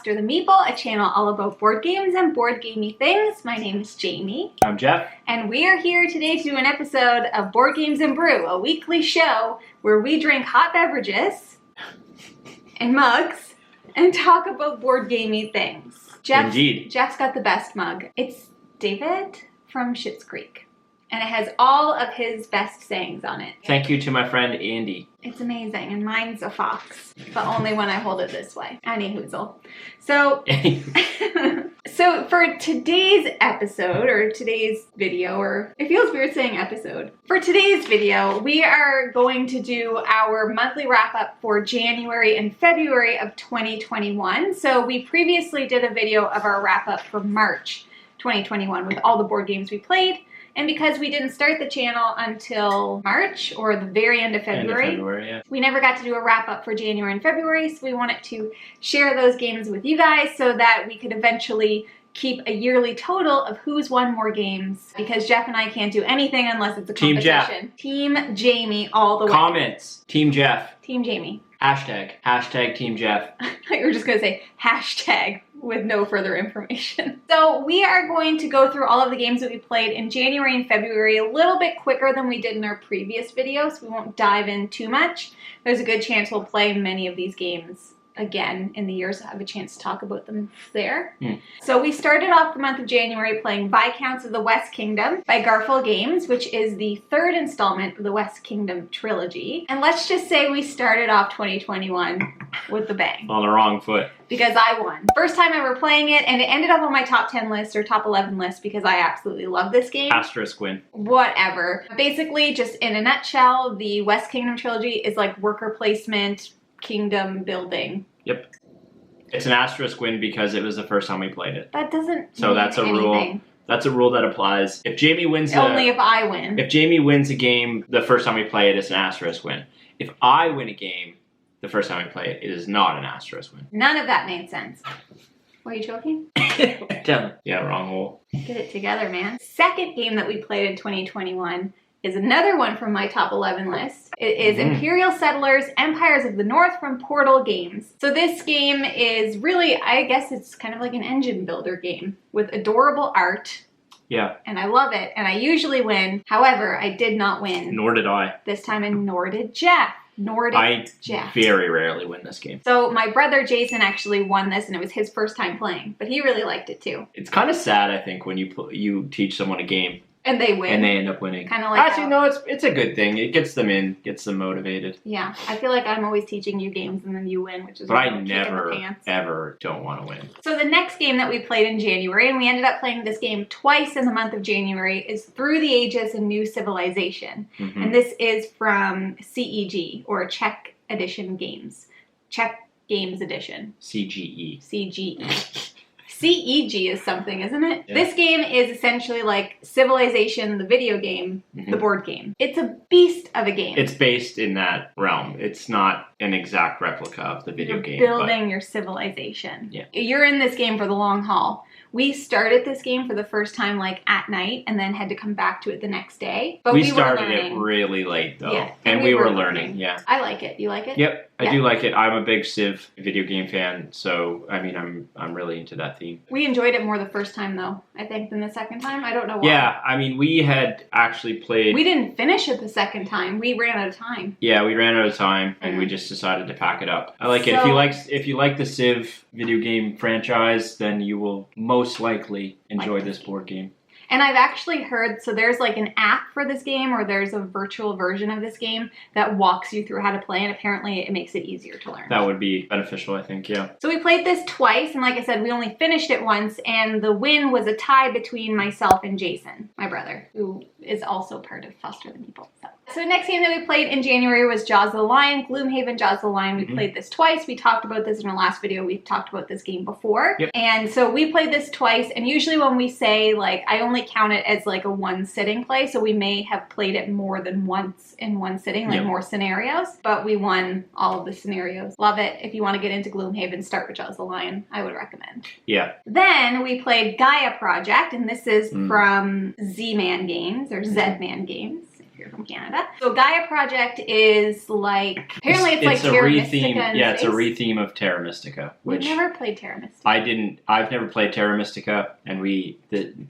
Foster the Meeple, a channel all about board games and board gamey things. My name is Jamie. I'm Jeff. And we are here today to do an episode of Board Games and Brew, a weekly show where we drink hot beverages in mugs and talk about board gamey things. Indeed. Jeff's got the best mug. It's David from Schitt's Creek. And it has all of his best sayings on it. Thank you to my friend Andy. It's amazing, and mine's a fox, but only when I hold it this way. Any hoozle. So, so for today's episode, or today's video, or it feels weird saying episode. For today's video, we are going to do our monthly wrap-up for January and February of 2021. So we previously did a video of our wrap-up for March 2021 with all the board games we played. And because we didn't start the channel until March, or the very end of February, Yeah. we never got to do a wrap-up for January and February, so we wanted to share those games with you guys so that we could eventually keep a yearly total of who's won more games, because Jeff and I can't do anything unless it's a competition. Team Jeff. Team Jamie all the way. Comments. Team Jeff. Team Jamie. Hashtag Team Jeff. I thought you were just going to say hashtag with no further information. So we are going to go through all of the games that we played in January and February a little bit quicker than we did in our previous videos. So we won't dive in too much. There's a good chance we'll play many of these games again in the year, so have a chance to talk about them there. So we started off the month of January playing Viscounts of the West Kingdom by Garfield Games, which is the third installment of the West Kingdom trilogy. And let's just say we started off 2021 with the bang. On the wrong foot. Because I won. First time ever playing it, and it ended up on my top 10 list or top 11 list because I absolutely love this game. Asterisk win. Whatever. Basically, just in a nutshell, the West Kingdom trilogy is like worker placement, kingdom building. Yep. It's an asterisk win because it was the first time we played it. That doesn't So mean that's a anything. rule. That's a rule that applies. If Jamie wins Only if I win. If Jamie wins a game the first time we play it, it's an asterisk win. If I win a game the first time we play it, it is not an asterisk win. None of that made sense. Were you joking? Yeah, wrong hole. Get it together, man. Second game that we played in 2021 is another one from my top 11 list. It is Imperial Settlers, Empires of the North from Portal Games. So this game is really, I guess it's kind of like an engine builder game with adorable art. Yeah. And I love it, and I usually win. However, I did not win. Nor did I. This time, and nor did Jeff. Jeff. Very rarely win this game. So my brother Jason actually won this, and it was his first time playing, but he really liked it too. It's kind of sad, I think, when you teach someone a game and they win. and they end up winning. Kind of like actually, no, it's a good thing. It gets them in, gets them motivated. Yeah, I feel like I'm always teaching you games and then you win, which is but I never ever don't want to win. So the next game that we played in January, and we ended up playing this game twice in the month of January, is Through the Ages: A New Civilization, and this is from CEG, or Czech Edition Games. Czech Games Edition. CGE. CGE. CEG is something, isn't it? Yeah. This game is essentially like Civilization, the video game, the board game. It's a beast of a game. It's based in that realm. It's not an exact replica of the video game. Building your civilization. Yeah. You're in this game for the long haul. We started this game for the first time like at night and then had to come back to it the next day. But we were started learning. it really late though. Yeah, and we were learning. Yeah. I like it. You like it? Yep. I Yeah. do like it. I'm a big Civ video game fan, so I mean I'm really into that theme. We enjoyed it more the first time though, I think, than the second time. I don't know why. Yeah, I mean we had actually played. We didn't finish it the second time. We ran out of time. Yeah, we ran out of time and we just decided to pack it up. I like it. If you like the Civ video game franchise, then you will most likely enjoy this board game. And I've actually heard, so there's like an app for this game, or there's a virtual version of this game that walks you through how to play, and apparently it makes it easier to learn. That would be beneficial, I think, yeah. So we played this twice, and like I said, we only finished it once, and the win was a tie between myself and Jason, my brother, who is also part of Foster the Meeple. So next game that we played in January was Jaws of the Lion, Gloomhaven, Jaws of the Lion. We played this twice. We talked about this in our last video. We talked about this game before. Yep. And so we played this twice, and usually when we say, like, I only count it as like a one sitting play, so we may have played it more than once in one sitting, like more scenarios, but we won all of the scenarios. Love it. If you want to get into Gloomhaven, start with Jaws of the Lion. I would recommend. Yeah. Then we played Gaia Project, and this is from Z-Man Games, or Z-Man Games. here from Canada. So Gaia Project is like, apparently it's like Terra Mystica. Yeah, it's a retheme of Terra Mystica. We've never played Terra Mystica. I've never played Terra Mystica, and the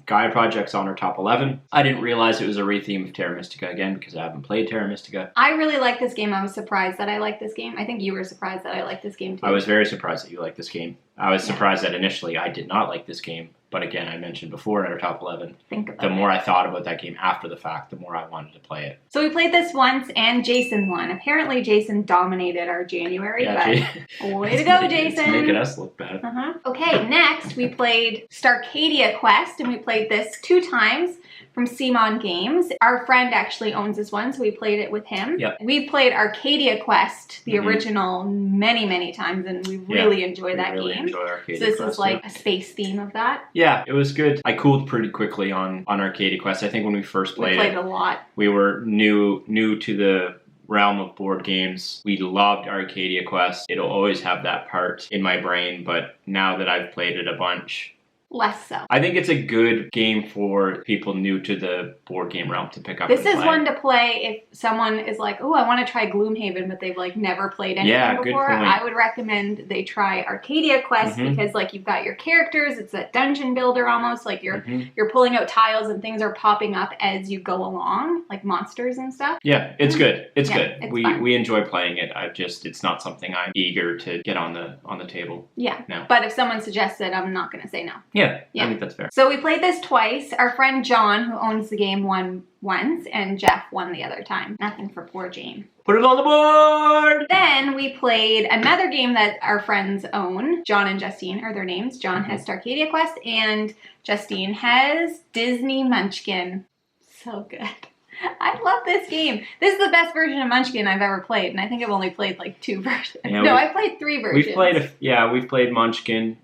Gaia Project's on our top 11. I didn't realize it was a retheme of Terra Mystica again because I haven't played Terra Mystica. I really like this game. I was surprised that I liked this game. I think you were surprised that I liked this game too. I was very surprised that you liked this game. I was surprised that initially I did not like this game. But again, I mentioned before in our top 11, the more I thought about that game after the fact, the more I wanted to play it. So we played this once, and Jason won. Apparently, Jason dominated our January, but way to go, Jason! It's making us look bad. Okay, next we played Starcadia Quest, and we played this 2 times from Simon Games. Our friend actually owns this one, so we played it with him. Yep. We played Arcadia Quest, the original, many, many times, and we really enjoyed that game. Enjoy Arcadia so this Quest, is like a space theme of that. Yeah, it was good. I cooled pretty quickly on Arcadia Quest. I think when we first played it a lot. We were new to the realm of board games. We loved Arcadia Quest. It'll always have that part in my brain, but now that I've played it a bunch, less so. I think it's a good game for people new to the board game realm to pick up. This is one to play if someone is like, oh, I want to try Gloomhaven, but they've like never played anything before. Good point. I would recommend they try Arcadia Quest because like you've got your characters, it's a dungeon builder almost, like you're pulling out tiles and things are popping up as you go along, like monsters and stuff. Yeah, it's good. It's good. It's we enjoy playing it. It's not something I'm eager to get on the table. Yeah. No. But if someone suggests it, I'm not going to say no. Yeah, I think that's fair. So we played this twice. Our friend John, who owns the game, won once, and Jeff won the other time. Nothing for poor Jane. Put it on the board! Then we played another game that our friends own. John and Justine are their names. John has Starcadia Quest, and Justine has Disney Munchkin. So good. I love this game. This is the best version of Munchkin I've ever played, and I think I've only played like 2 versions. Yeah, no, I've played 3 versions. We've played Munchkin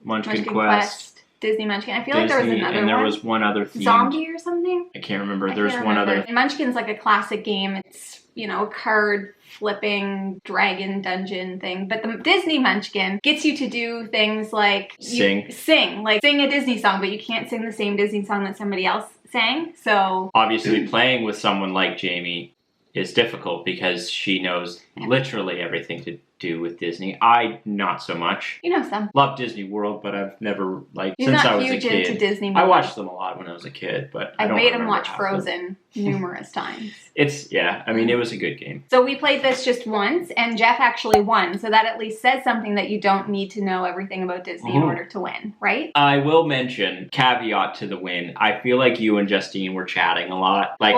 Quest. Disney Munchkin. I feel like there was another one. And there was one other theme. Zombie or something? I can't remember. There's one other. And Munchkin's like a classic game. It's, you know, a card flipping dragon dungeon thing. But the Disney Munchkin gets you to do things like sing a Disney song, but you can't sing the same Disney song that somebody else sang. So obviously playing with someone like Jamie is difficult because she knows literally everything to do with Disney. I not so much. You know some. Love Disney World, but I've never You're since not I was a huge kid. into Disney movies. I watched them a lot when I was a kid, but I've made him watch Frozen numerous times. I mean, it was a good game. So we played this just once, and Jeff actually won. So that at least says something that you don't need to know everything about Disney in order to win, right? I will mention, caveat to the win, I feel like you and Justine were chatting a lot. Like,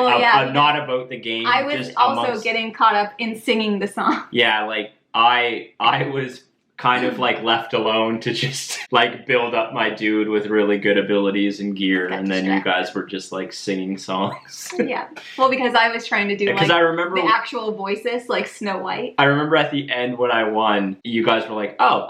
not about the game. I was also getting caught up in singing the song. Yeah, like, I was kind of like left alone to just like build up my dude with really good abilities and gear, and then you guys were just like singing songs. Yeah, well, because I was trying to do like I remember the actual voices, like Snow White. I remember at the end when I won, you guys were like, oh.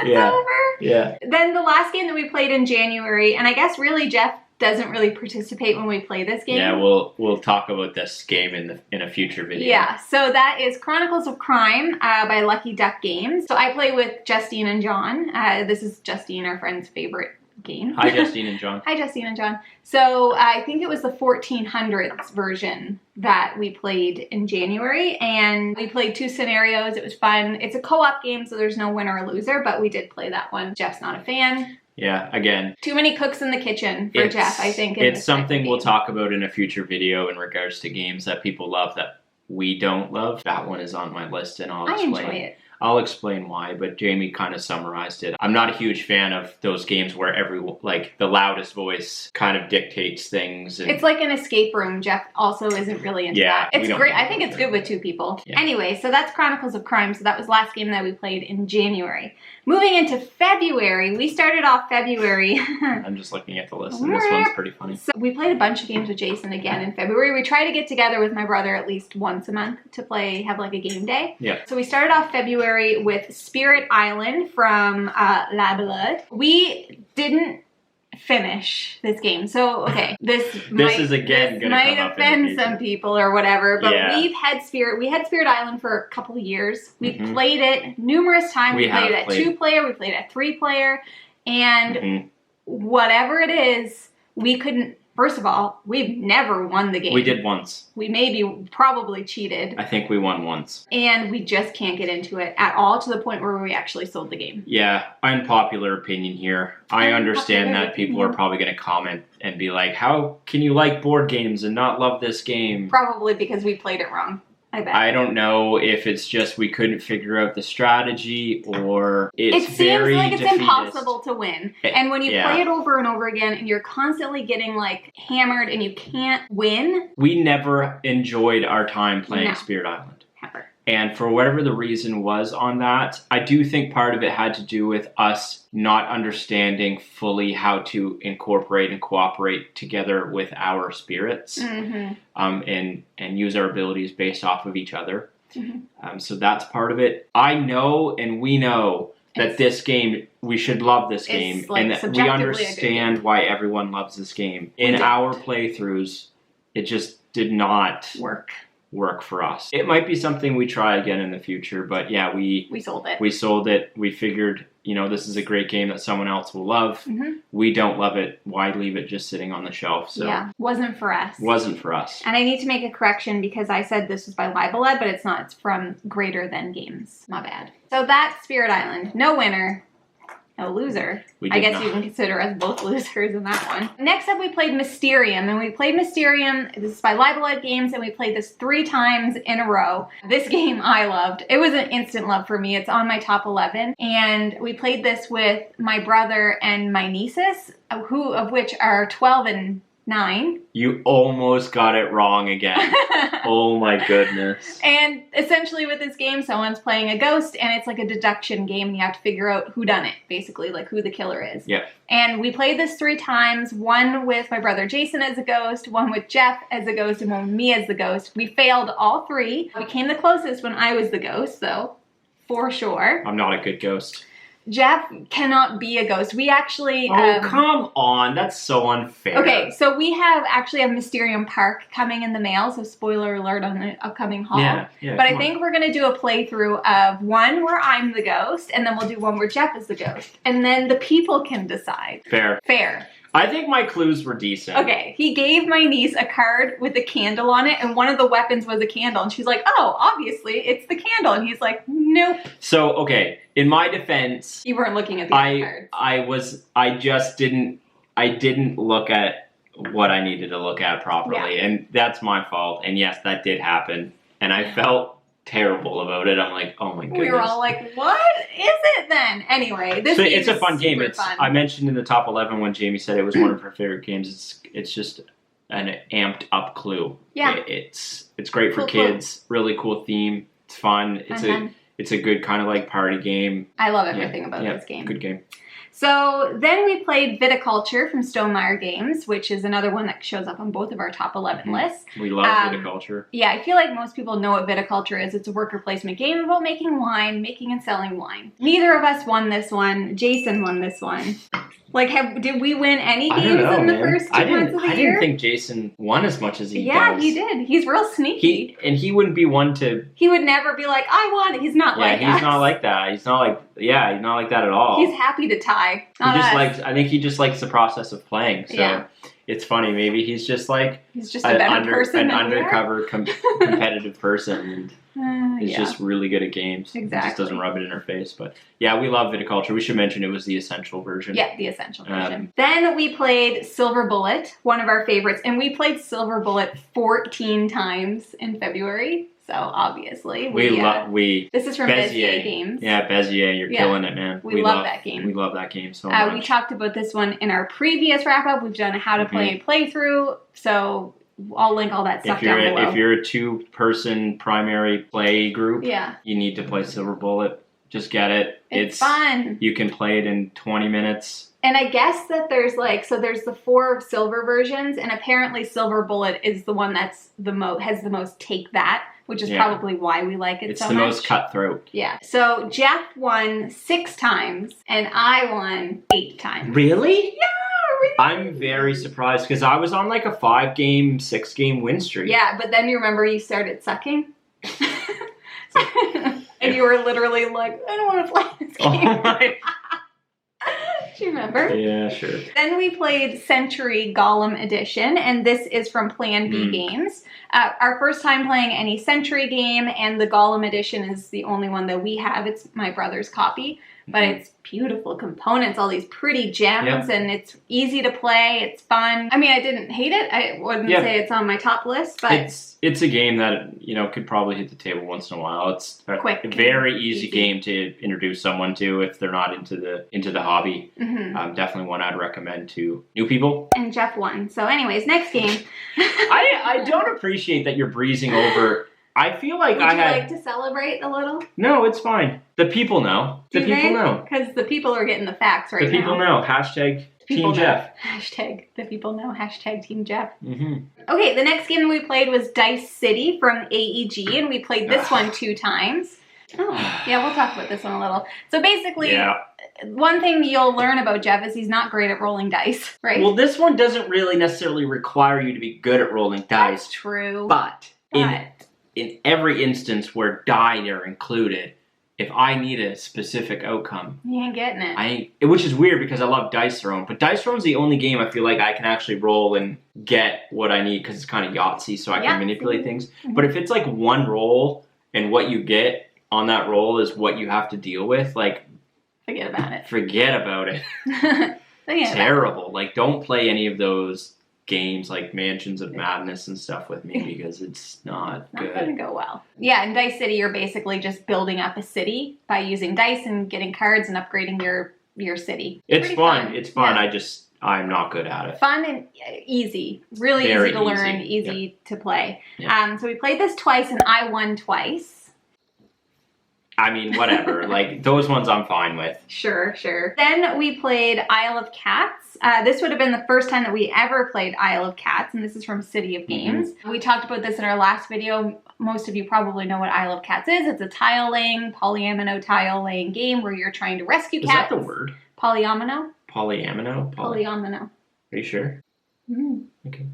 It's over. Yeah. Then the last game that we played in January, and I guess really Jeff doesn't really participate when we play this game. Yeah, we'll talk about this game in a future video. Yeah, so that is Chronicles of Crime by Lucky Duck Games. So I play with Justine and John. This is Justine, our friend's favorite game. Hi, Justine and John. Hi, Justine and John. So I think it was the 1400s version that we played in January, and we played 2 scenarios. It was fun. It's a co-op game, so there's no winner or loser, but we did play that one. Jeff's not a fan. Yeah, again. Too many cooks in the kitchen for Jeff, I think. It's something we'll talk about in a future video in regards to games that people love that we don't love. That one is on my list, and I'll explain. I enjoy it. I'll explain why, but Jamie kind of summarized it. I'm not a huge fan of those games where the loudest voice kind of dictates things. And it's like an escape room. Jeff also isn't really into that. It's great. I think it's good with 2 people. Yeah. Anyway, so that's Chronicles of Crime. So that was the last game that we played in January. Moving into February, we started off February. I'm just looking at the list, and this one's pretty funny. So we played a bunch of games with Jason again in February. We try to get together with my brother at least once a month to have like a game day. Yeah. So we started off February with Spirit Island from La Blood. We didn't finish this game. So, okay, this might offend some people or whatever, but we had Spirit Island for a couple of years. We played it numerous times. We played it at 2-player, we played it at 3-player, and whatever it is, we couldn't First of all, we've never won the game. We did once. We probably cheated. I think we won once. And we just can't get into it at all to the point where we actually sold the game. Yeah, unpopular opinion here. I understand that people are probably going to comment and be like, how can you like board games and not love this game? Probably because we played it wrong. I bet. I don't know if it's just we couldn't figure out the strategy or it's very It seems like it's defeatist. impossible to win. And when you play it over and over again and you're constantly getting like hammered and you can't win. We never enjoyed our time playing Spirit Island. Never. And for whatever the reason was on that, I do think part of it had to do with us not understanding fully how to incorporate and cooperate together with our spirits, and use our abilities based off of each other. So that's part of it. I know and we know that this game, we should love this game, like and that we understand why everyone loves this game. In our playthroughs, it just did not work for us. It might be something we try again in the future, but yeah, we sold it. We sold it. We figured, this is a great game that someone else will love. We don't love it. Why leave it just sitting on the shelf? So yeah, wasn't for us. Wasn't for us. And I need to make a correction because I said this was by Libeled, but it's not. It's from Greater Than Games. My bad. So that's Spirit Island. No winner. No loser. I guess you can consider us both losers in that one. Next up, we played Mysterium. And we played Mysterium. This is by Libeled Games. And we played this 3 times in a row. This game I loved. It was an instant love for me. It's on my top 11. And we played this with my brother and my nieces, of which are 12 and 9. You almost got it wrong again. Oh my goodness. And essentially with this game, someone's playing a ghost and it's like a deduction game and you have to figure out who done it, basically, like who the killer is. Yeah. And we played this 3 times, one with my brother Jason as a ghost, one with Jeff as a ghost, and one with me as the ghost. We failed all 3. We came the closest when I was the ghost, though, for sure. I'm not a good ghost. Jeff cannot be a ghost. We actually... come on. That's so unfair. Okay, so we actually have Mysterium Park coming in the mail, so spoiler alert on the upcoming haul. Yeah, but I think we're going to do a playthrough of one where I'm the ghost, and then we'll do one where Jeff is the ghost. And then the people can decide. Fair. I think my clues were decent. Okay, he gave my niece a card with a candle on it, and one of the weapons was a candle. And she's like, oh, obviously, it's the candle. And he's like, nope. So, okay, in my defense... You weren't looking at the cards. I didn't look at what I needed to look at properly. Yeah. And that's my fault. And yes, that did happen. And I felt terrible about it. I'm like, oh my goodness. We were all like, what is it then? Anyway, this game it's a fun game. I mentioned in the top 11 when Jamie said it was one of her favorite games. It's just an amped up Clue. Yeah. It's great for kids. Clue. Really cool theme. It's fun. It's a good kind of like party game. I love everything about this game. Good game. So then we played Viticulture from Stonemaier Games, which is another one that shows up on both of our top 11 lists. We love Viticulture. Yeah, I feel like most people know what Viticulture is. It's a worker placement game about making wine, making and selling wine. Neither of us won this one. Jason won this one. Like, did we win any games in the first 2 months of the year? I didn't think Jason won as much as he does. Yeah, he did. He's real sneaky. He wouldn't be one to... He would never be like, I won. He's not like that. Yeah, he's not like that. He's not like that at all. He's happy to tie. I think he just likes the process of playing. So it's funny. Maybe he's just like... He's just a better person an undercover competitive person. And he's just really good at games. Exactly. He just doesn't rub it in her face. But yeah, we love Viticulture. We should mention it was the essential version. Yeah, the essential version. Then we played Silver Bullet, one of our favorites. And we played Silver Bullet 14 times in February. So obviously this is from Bezier Games. Yeah, Bezier, you're killing it, man. We love that game. We love that game so much. We talked about this one in our previous wrap-up. We've done a how to play and playthrough. So I'll link all that stuff down below. If you're a 2-person primary play group, you need to play Silver Bullet. Just get it. It's fun. You can play it in 20 minutes. And I guess that there's there's the 4 silver versions, and apparently Silver Bullet is the one that's has the most take that, which is probably why we like it so much. It's the most cutthroat. Yeah. So Jeff won 6 times, and I won 8 times. Really? Yeah. Really? I'm very surprised because I was on like a 5-game, 6-game win streak. Yeah, but then you remember you started sucking? And you were literally like, I don't want to play this game. Oh my. Do you remember? Yeah, sure. Then we played Century Golem Edition, and this is from Plan B Games. Our first time playing any Century game, and the Golem Edition is the only one that we have. It's my brother's copy, but it's beautiful components, all these pretty gems, and it's easy to play. It's fun. I mean, I didn't hate it. I wouldn't say it's on my top list, but it's a game that, you know, could probably hit the table once in a while. It's a quick, very easy game to introduce someone to if they're not into the hobby. Definitely one I'd recommend to new people. And Jeff won. So anyways, next game. I don't appreciate that you're breezing over. I feel like Would you like to celebrate a little? No, it's fine. The people know. The people know. Because the people are getting the facts right now. The people know. Hashtag Team Jeff. Hashtag the people know. Hashtag Team Jeff. Okay, the next game we played was Dice City from AEG, and we played this one 2 times. Oh, yeah, we'll talk about this one a little. So basically, one thing you'll learn about Jeff is he's not great at rolling dice, right? Well, this one doesn't really necessarily require you to be good at rolling dice. That's true. But in every instance where die are included, if I need a specific outcome, you ain't getting it. Which is weird because I love Dice Throne, but Dice Throne's the only game I feel like I can actually roll and get what I need because it's kind of Yahtzee, so I can manipulate things. But if it's like one roll and what you get on that roll is what you have to deal with, like, forget about it. Forget about it. Terrible. Like, don't play any of those games like Mansions of Madness and stuff with me because it's not good. Not gonna go well. Yeah, in Dice City, you're basically just building up a city by using dice and getting cards and upgrading your city. It's fun. It's fun. Yeah. I'm not good at it. Fun and easy. Really Very easy to learn, easy to play. So we played this twice and I won twice. I mean, whatever. Like, those ones I'm fine with. Sure. Then we played Isle of Cats. This would have been the first time that we ever played Isle of Cats, and this is from City of Games. We talked about this in our last video. Most of you probably know what Isle of Cats is. It's a polyamino tile-laying game where you're trying to rescue cats. Is that the word? Polyamino? Polyamino. Are you sure? Okay.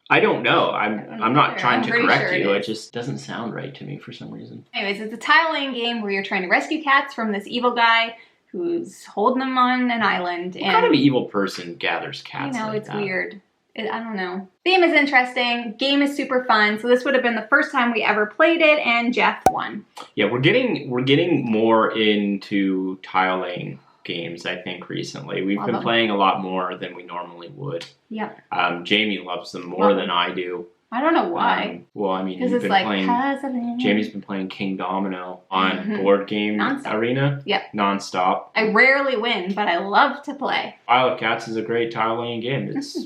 I don't know. I'm not trying to correct you. It just doesn't sound right to me for some reason. Anyways, it's a tile-laying game where you're trying to rescue cats from this evil guy who's holding them on an island. What kind of evil person gathers cats? It's weird. I don't know. Theme is interesting. Game is super fun. So this would have been the first time we ever played it, and Jeff won. Yeah, we're getting more into tile-laying games, I think, recently. We've been playing a lot more than we normally would. Yep. Jamie loves them more than I do. I don't know why. Well, I mean, you've been playing. Jamie's been playing King Domino on Board Game Arena. Yep. Non-stop. I rarely win, but I love to play. Isle of Cats is a great tile-laying game. It's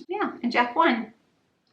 and Jeff won.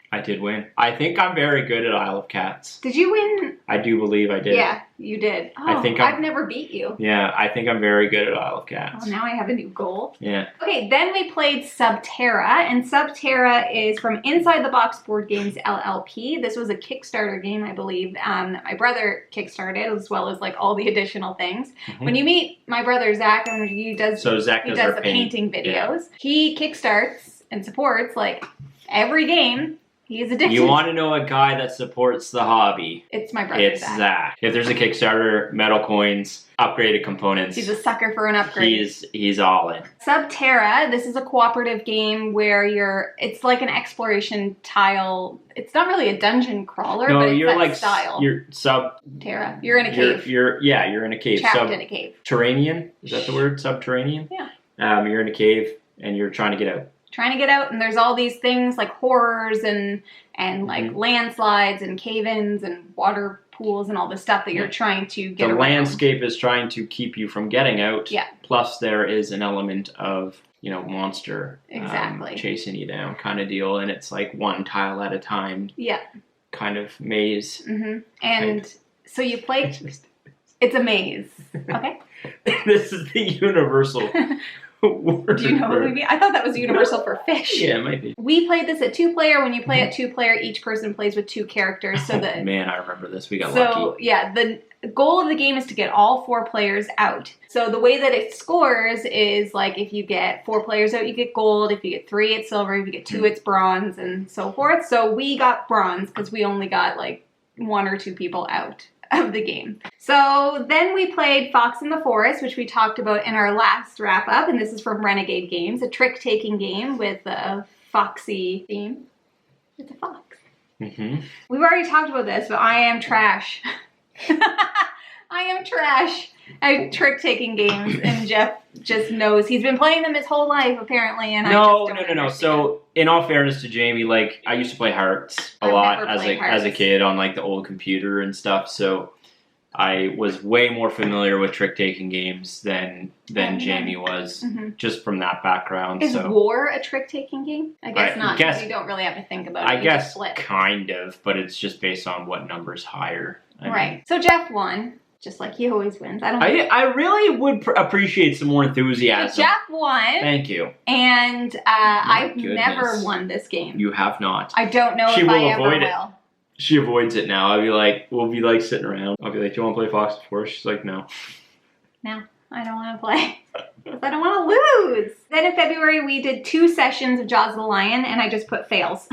I did win. I think I'm very good at Isle of Cats. Did you win? I do believe I did. Yeah, you did. Oh, I've never beat you. Yeah, I think I'm very good at Isle of Cats. Oh, now I have a new goal. Yeah. Okay, then we played Subterra, and Subterra is from Inside the Box Board Games LLP. This was a Kickstarter game, I believe, that my brother kickstarted, as well as like all the additional things. When you meet my brother Zach, he does the painting videos. Yeah. He kickstarts and supports like every game. He is addicted. You want to know a guy that supports the hobby? It's my brother, It's Zach. If there's a Kickstarter, metal coins, upgraded components. He's a sucker for an upgrade. He's all in. Subterra, this is a cooperative game where it's like an exploration tile. It's not really a dungeon crawler, but it's that style. You're Subterra. You're in a cave. You're in a cave. Trapped in a cave. Subterranean? Is that the word? Subterranean? Yeah. You're in a cave and you're trying to get out. And there's all these things like horrors and like landslides and cave-ins and water pools and all this stuff that you're trying to get around. The landscape is trying to keep you from getting out. Yeah. Plus there is an element of, monster chasing you down kind of deal, and it's like one tile at a time. Yeah. Kind of maze. And so you play... It's a maze. Okay? This is the universal... Do you know what we mean? I thought that was universal for fish. Yeah, it might be. We played this at 2-player. When you play at 2-player, each person plays with 2 characters. So man, I remember this. We got lucky. So yeah, the goal of the game is to get all 4 players out. So the way that it scores is like if you get 4 players out, you get gold. If you get 3, it's silver. If you get 2, it's bronze, and so forth. So we got bronze because we only got like 1 or 2 people out of the game. So then we played Fox in the Forest, which we talked about in our last wrap up, and this is from Renegade Games, a trick-taking game with a foxy theme. It's a fox. Mm-hmm. We've already talked about this, but I am trash. I am trash at trick-taking games, and Jeff just knows. He's been playing them his whole life, apparently, and I just don't understand. So, in all fairness to Jamie, like, I used to play Hearts a lot as a kid on, like, the old computer and stuff, so I was way more familiar with trick-taking games than Jamie was, just from that background. Is War a trick-taking game? I guess not, because you don't really have to think about it. I guess kind of, but it's just based on what number's higher. I mean. So Jeff won. Just like he always wins. I really would appreciate some more enthusiasm. So Jeff won. Thank you. And I've never won this game. You have not. I don't know if I ever will. She avoids it now. We'll be like sitting around. I'll be like, do you want to play Fox before? She's like, no. No, I don't want to play. Because I don't want to lose. Then in February, we did 2 sessions of Jaws of the Lion, and I just put fails.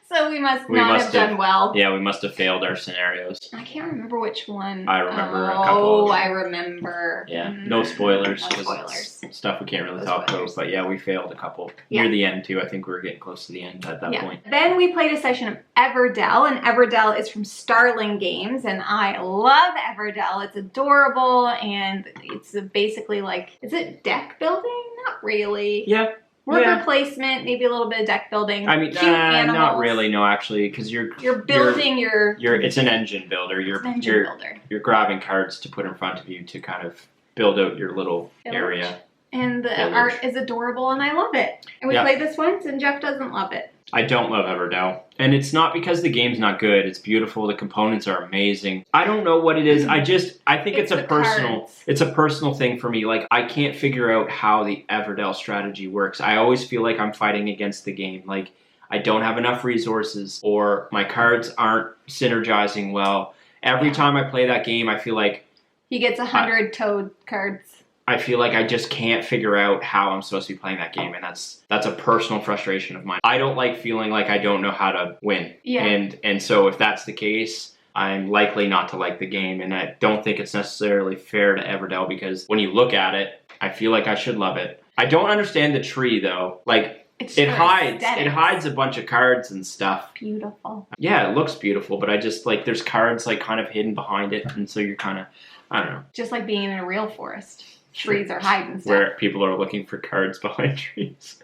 So we must not have done well. Yeah, we must have failed our scenarios. I can't remember which one. I remember a couple. Oh, I remember. Yeah, no spoilers. No spoilers. Stuff we can't really talk about, but yeah, we failed a couple. Near the end, too. I think we were getting close to the end at that point. Then we played a session of Everdell, and Everdell is from Starling Games, and I love Everdell. It's adorable, and it's basically like, is it deck building? Not really. Yeah. Worker placement, maybe a little bit of deck building. I mean, not really. No, actually, because you're building your. It's an engine builder. You're grabbing cards to put in front of you to kind of build out your little area. And the art is adorable, and I love it. And we played this once, and Jeff doesn't love it. I don't love Everdell. And it's not because the game's not good. It's beautiful. The components are amazing. I don't know what it is. I think it's a personal thing for me. Like, I can't figure out how the Everdell strategy works. I always feel like I'm fighting against the game. Like, I don't have enough resources, or my cards aren't synergizing well. Every time I play that game, I feel like he gets 100 Toad cards. I feel like I just can't figure out how I'm supposed to be playing that game, and that's a personal frustration of mine. I don't like feeling like I don't know how to win. Yeah. And so if that's the case, I'm likely not to like the game, and I don't think it's necessarily fair to Everdell, because when you look at it, I feel like I should love it. I don't understand the tree, though. Like, it hides a bunch of cards and stuff. Beautiful. Yeah, it looks beautiful, but I just, like, there's cards, like, kind of hidden behind it, and so you're kind of, I don't know. Just like being in a real forest. Trees are hiding stuff. Where people are looking for cards behind trees.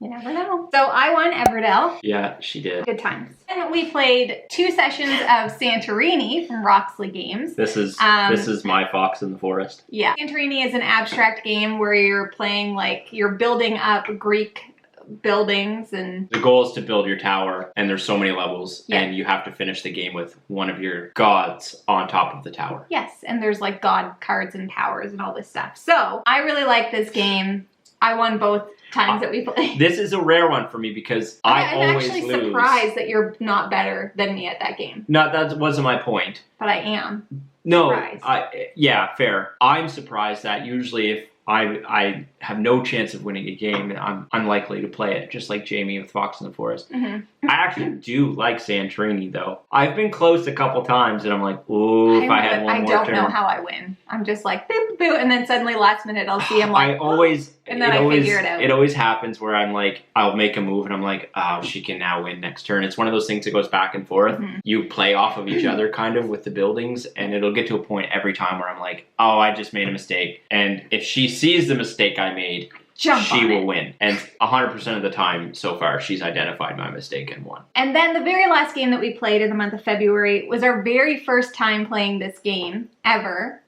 You never know. So I won Everdell. Yeah, she did. Good times. And we played 2 sessions of Santorini from Roxley Games. This is my Fox in the Forest. Yeah. Santorini is an abstract game where you're playing, like, you're building up Greek buildings, and the goal is to build your tower, and there's so many levels, and you have to finish the game with one of your gods on top of the tower. Yes, and there's like god cards and powers and all this stuff. So I really like this game. I won both times that we played. This is a rare one for me because I always lose. I'm actually surprised that you're not better than me at that game. No, that wasn't my point. But I am. No, yeah, fair. I'm surprised that usually if I have no chance of winning a game, and I'm unlikely to play it, just like Jamie with Fox in the Forest. I actually do like Santorini, though. I've been close a couple times, and I'm like, ooh, if I had one more turn. I don't know how I win. I'm just like, boop, boop, and then suddenly last minute I'll see him like, and then I figure it out. It always happens where I'm like, I'll make a move, and I'm like, oh, she can now win next turn. It's one of those things that goes back and forth. You play off of each other, kind of, with the buildings, and it'll get to a point every time where I'm like, oh, I just made a mistake. And if she sees the mistake I made, she will win. And 100% of the time so far, she's identified my mistake and won. And then the very last game that we played in the month of February was our very first time playing this game ever.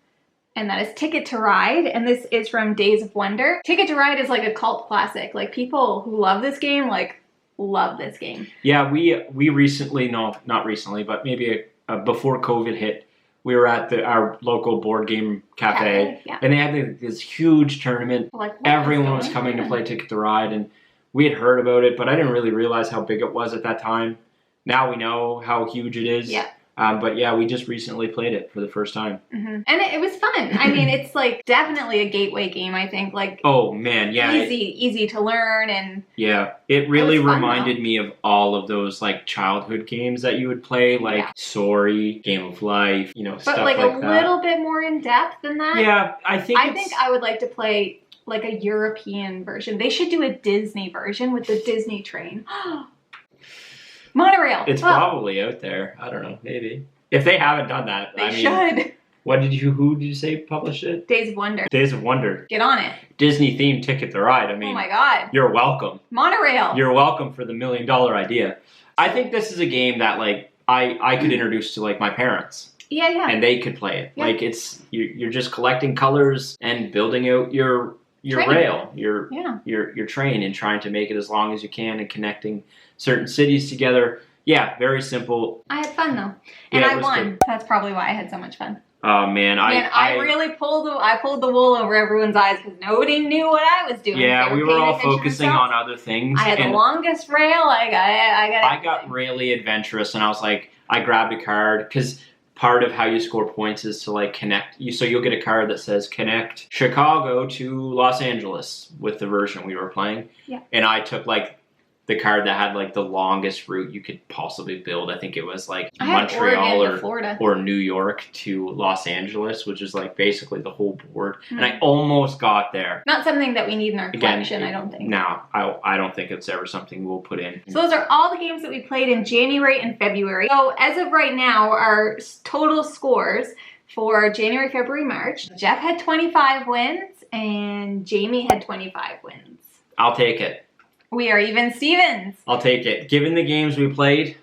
And that is Ticket to Ride. And this is from Days of Wonder. Ticket to Ride is like a cult classic. Like, people who love this game, like, love this game. Yeah, we recently, no, not recently, but maybe before COVID hit, we were at our local board game cafe, and they had this huge tournament. Like, everyone was coming to play Ticket to Ride, and we had heard about it, but I didn't really realize how big it was at that time. Now we know how huge it is. Yeah. But yeah, we just recently played it for the first time. And it was fun. I mean, it's like definitely a gateway game, I think. Like, oh man, yeah. Easy to learn. And yeah, it really reminded me of all of those like childhood games that you would play, like Sorry, Game of Life, you know, stuff like that. But like a little bit more in depth than that. Yeah, I think I would like to play like a European version. They should do a Disney version with the Disney train. Monorail. It's probably out there. I don't know. Maybe if they haven't done that, they should. Who did you say published it? Days of Wonder. Days of Wonder. Get on it. Disney themed Ticket to Ride. I mean, oh my god. You're welcome. Monorail. You're welcome for the $1 million idea. I think this is a game that like I could introduce to like my parents. Yeah. And they could play it. Yeah. Like you're just collecting colors and building out your rail, your train, and trying to make it as long as you can and connecting certain cities together. Yeah, very simple. I had fun though, and I won. Good. That's probably why I had so much fun. Oh man, I really pulled the wool over everyone's eyes because nobody knew what I was doing. Yeah, we were all focusing on other things. I had the longest rail. I got really adventurous, and I was like, I grabbed a card because part of how you score points is to like connect you. So you'll get a card that says connect Chicago to Los Angeles with the version we were playing. Yeah. And I took like the card that had like the longest route you could possibly build. I think it was like Montreal or New York to Los Angeles, which is like basically the whole board. And I almost got there. Not something that we need in our collection, I don't think. No, I don't think it's ever something we'll put in. So those are all the games that we played in January and February. So as of right now, our total scores for January, February, March, Jeff had 25 wins and Jamie had 25 wins. I'll take it. We are even Stevens. I'll take it. Given the games we played,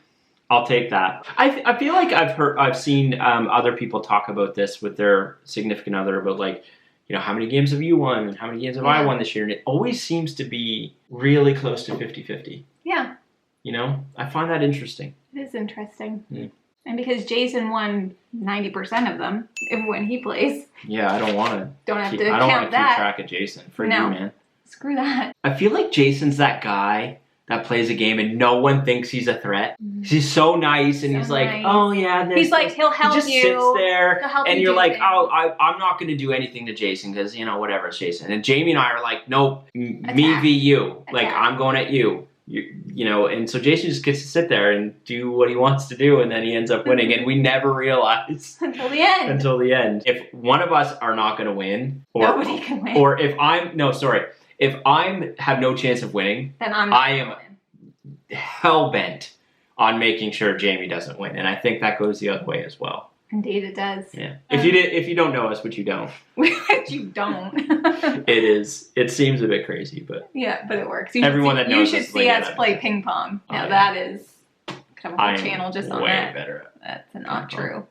I'll take that. I feel like I've seen other people talk about this with their significant other about like, you know, how many games have you won and how many games have I won this year? And it always seems to be really close to 50-50. Yeah. You know, I find that interesting. It is interesting. Yeah. And because Jason won 90% of them when he plays. Yeah, I don't want to. Don't have to I don't count want to keep track of Jason. For you, man. Screw that. I feel like Jason's that guy that plays a game and no one thinks he's a threat. He's so nice and he's like, oh yeah. He's like, he'll help you. He just sits there and you're like, things. oh, I'm not going to do anything to Jason because, you know, whatever, it's Jason. And Jamie and I are like, nope, me v you. Like, I'm going at you. You know, and so Jason just gets to sit there and do what he wants to do, and then he ends up winning, and we never realize until the end. Until the end. If one of us are not going to win, nobody can win. Or if I have no chance of winning, then I am hell bent on making sure Jamie doesn't win, and I think that goes the other way as well. Indeed, it does. Yeah. If you don't know us, which you don't. Which you don't. It seems a bit crazy, but yeah, but it works. Everyone that knows you should see us play ping pong. Now that is kind of a whole channel just on that. Better. That's not true.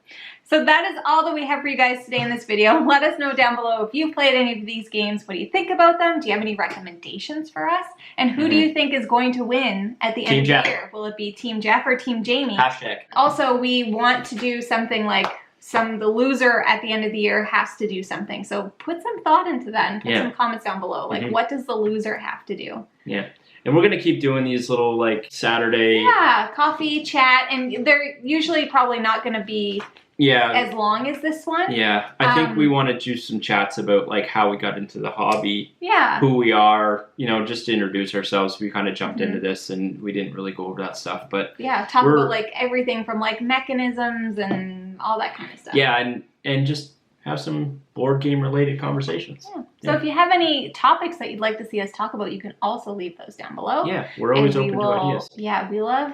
So that is all that we have for you guys today in this video. Let us know down below if you've played any of these games. What do you think about them? Do you have any recommendations for us? And who do you think is going to win at the end of the year? Will it be Team Jeff or Team Jamie? #. Also, we want to do something like the loser at the end of the year has to do something. So put some thought into that and put some comments down below. Like, what does the loser have to do? Yeah. And we're going to keep doing these little, like, Saturday... Yeah, coffee, chat, and they're usually probably not going to be as long as this one. Yeah. I think we want to do some chats about, like, how we got into the hobby. Yeah. Who we are, you know, just to introduce ourselves. We kind of jumped into this, and we didn't really go over that stuff, but... Yeah, talk about, like, everything from, like, mechanisms and all that kind of stuff. Yeah, and just have some board game related conversations. Yeah. So if you have any topics that you'd like to see us talk about, you can also leave those down below. Yeah, we're always open to ideas. Yeah, we love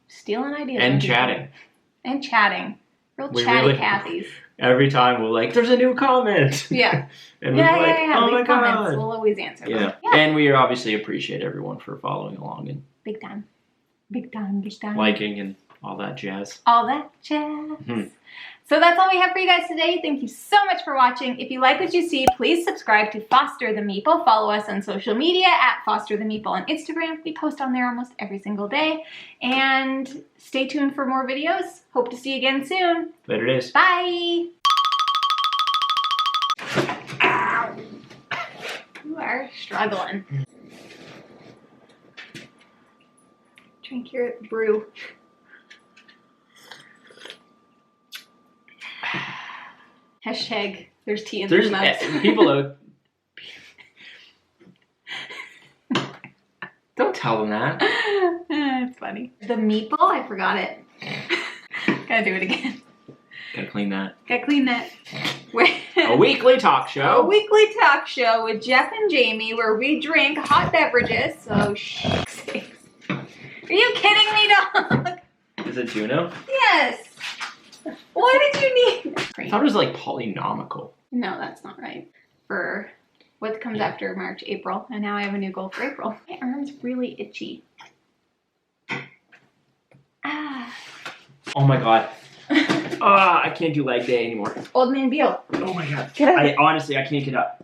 stealing ideas. And chatting. And chatting. Real chatty Cathy's. Every time we're like, there's a new comment. Yeah. And we're like, oh my God. We'll always answer them. Yeah. And we obviously appreciate everyone for following along and big time. Big time, big time. Liking and all that jazz. All that jazz. So that's all we have for you guys today. Thank you so much for watching. If you like what you see, please subscribe to Foster the Meeple. Follow us on social media at Foster the Meeple on Instagram. We post on there almost every single day. And stay tuned for more videos. Hope to see you again soon. Later days. Bye. Ow. You are struggling. Drink your brew. Hashtag there's tea in There's the mugs. people out. Don't tell them that. It's funny. The meeple, I forgot it. Gotta do it again. Gotta clean that. Gotta clean that. A weekly talk show. A weekly talk show with Jeff and Jamie where we drink hot beverages. So, sakes. Are you kidding me, dog? Is it Juno? Yes. What did you need? I thought it was like polynomical. No, that's not right. For what comes after March, April, and now I have a new goal for April. My arm's really itchy. Ah. Oh my god. I can't do leg day anymore. Old man Beal. Oh my god. Get up. Honestly, I can't get up.